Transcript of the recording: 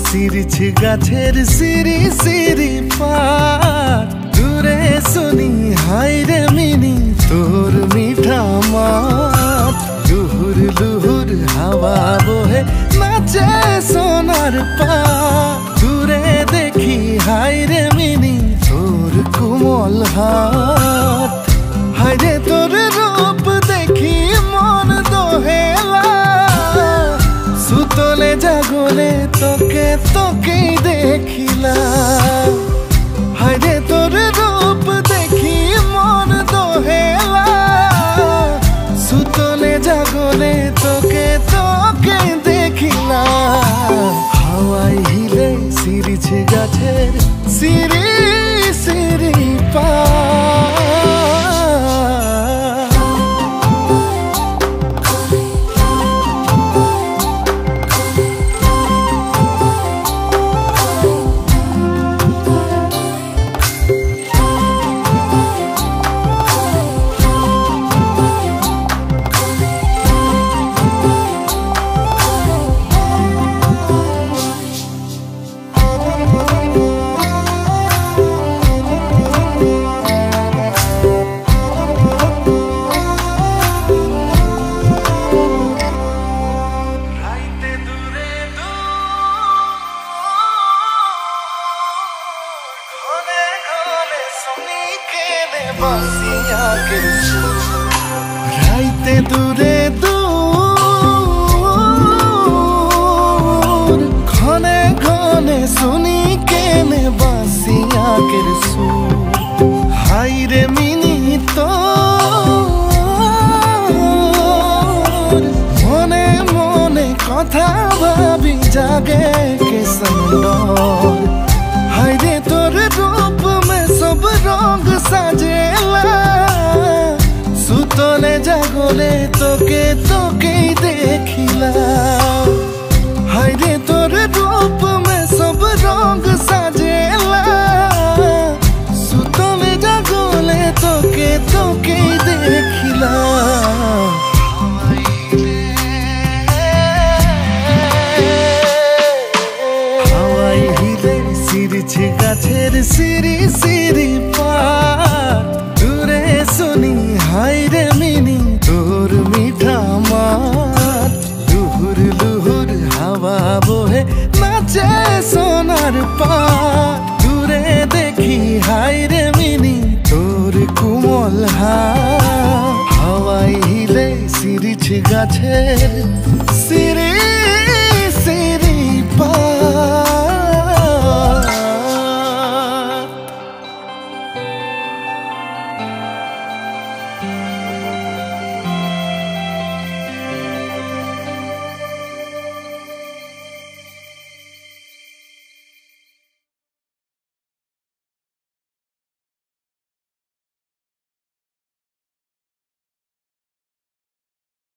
সিরিছে গাছের সিরি সিরি পাত দূরে শুনি হাইরে মিনি তোর মিঠা মাত লুহুর লুহুর হাওয়া বহে নাচে সোনার পাত দূরে দেখি হাইরে মিনি তোর কোমল হাত হাইরে তোর রূপ দেখি মন দোহেলা সুতলে জাগলে তোকে তোকে দেখিলা হায়রে তোর রূপ দেখি মন দোহেলা সুতলে জাগলে তোকে তোকে দেখিলা হাওয়ায় হিলে সিরিছে গাছের সিরি সিরি পা রাইতে দূরে দূর ঘনে ঘনে শুনি কেনে বাসিয়া কের সুর হাইরে মিনি তোর মনে মনে কথা ভাবি জাগে কে সুন্দর হাইরে তোর रूप में सब रंग साजेला सुतले जागले तोके तोके देखिला हायरे तोर रूप में सब रंग साजेला सुतले जागले तोके तोके देखिला সিরিছে গাছের সিরি সিরি পাত দূরে শুনি হাইরে মিনি তোর মিঠা মাত লুহুর লুহুর হাওয়া বহে নাচে সোনার পাত দূরে দেখি হাইরে মিনি তোর কোমল হাত হাওয়ায় হিলে সিরিছে গাছের সিরি